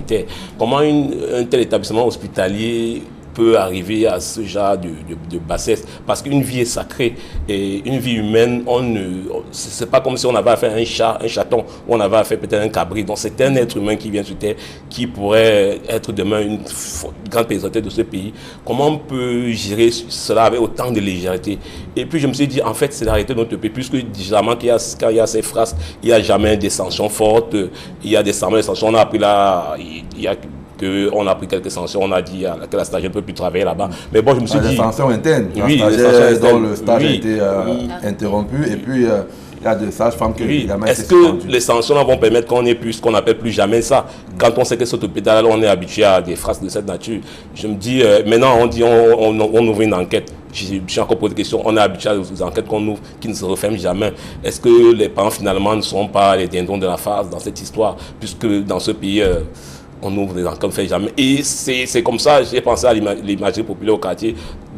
sanitaire. Comment un tel établissement hospitalier peut arriver à ce genre de bassesse, parce qu'une vie est sacrée et une vie humaine, c'est pas comme si on avait affaire à un chaton, ou on avait affaire peut-être à un cabri. Donc c'est un être humain qui vient sur terre, qui pourrait être demain une grande personnalité de ce pays. Comment on peut gérer cela avec autant de légèreté? Et puis je me suis dit, en fait, c'est la réalité de notre pays, puisque généralement quand il y a ces phrases, il n'y a jamais des sanctions fortes, il y a des sanctions, on a appris là, on a pris quelques sanctions, on a dit que la stagiaire ne peut plus travailler là-bas. Mais bon, je me suis dit... Des sanctions internes, oui, dont le stage a été interrompu, et puis il y a des sages-femmes qui évidemment... Est-ce que les sanctions vont permettre qu'on ait plus ce qu'on n'appelle plus jamais ça? Quand on sait que cet hôpital, on est habitué à des phrases de cette nature. Je me dis, maintenant on dit on ouvre une enquête. Je suis encore posé des questions. On est habitué aux enquêtes qu'on ouvre, qui ne se referment jamais. Est-ce que les parents finalement ne sont pas les dindons de la farce dans cette histoire? Puisque dans ce pays... on ouvre des enquêtes, on ne fait jamais. Et c'est comme ça, j'ai pensé à l'imagerie populaire au quartier.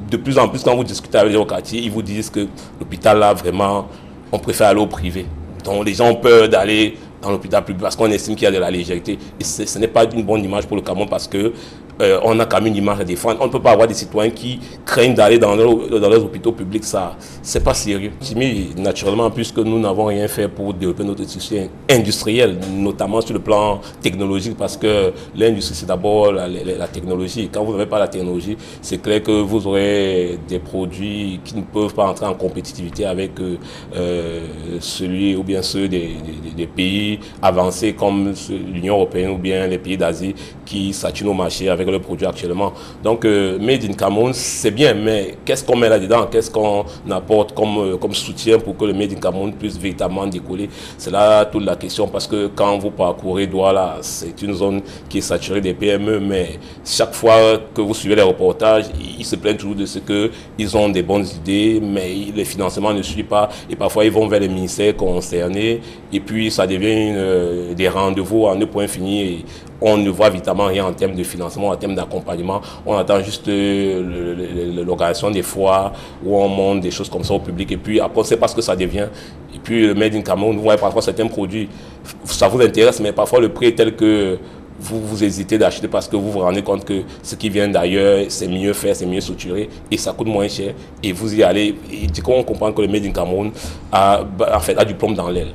De plus en plus, quand vous discutez avec les gens au quartier, ils vous disent que l'hôpital, là, vraiment, on préfère aller au privé. Donc, les gens ont peur d'aller dans l'hôpital public parce qu'on estime qu'il y a de la légèreté. Et ce n'est pas une bonne image pour le Cameroun parce que on a quand même une image à défendre. On ne peut pas avoir des citoyens qui craignent d'aller dans leurs hôpitaux publics. Ça, c'est pas sérieux. Mais naturellement, puisque nous n'avons rien fait pour développer notre tissu industriel, notamment sur le plan technologique, parce que l'industrie, c'est d'abord la technologie. Quand vous n'avez pas la technologie, c'est clair que vous aurez des produits qui ne peuvent pas entrer en compétitivité avec celui ou bien ceux des pays avancés comme l'Union européenne ou bien les pays d'Asie qui saturent nos marchés avec leurs produits actuellement. Donc, Made in Cameroun, c'est bien, mais qu'est-ce qu'on met là-dedans? Qu'est-ce qu'on apporte comme soutien pour que le Made in Cameroun puisse véritablement décoller? C'est là toute la question, parce que quand vous parcourez Douala, c'est une zone qui est saturée des PME, mais chaque fois que vous suivez les reportages, ils se plaignent toujours de ce qu'ils ont des bonnes idées, mais les financements ne suivent pas, et parfois ils vont vers les ministères concernés, et puis ça devient des rendez-vous en 2 points finis, et on ne voit évidemment rien en termes de financement, en termes d'accompagnement. On attend juste l'organisation des foires où on monte des choses comme ça au public. Et puis après, on ne sait pas ce que ça devient. Et puis le Made in Cameroun, vous voyez parfois certains produits, ça vous intéresse, mais parfois le prix est tel que vous hésitez d'acheter parce que vous vous rendez compte que ce qui vient d'ailleurs, c'est mieux fait, c'est mieux structuré et ça coûte moins cher. Et vous y allez. Et du coup, on comprend que le Made in Cameroun a du plomb dans l'aile.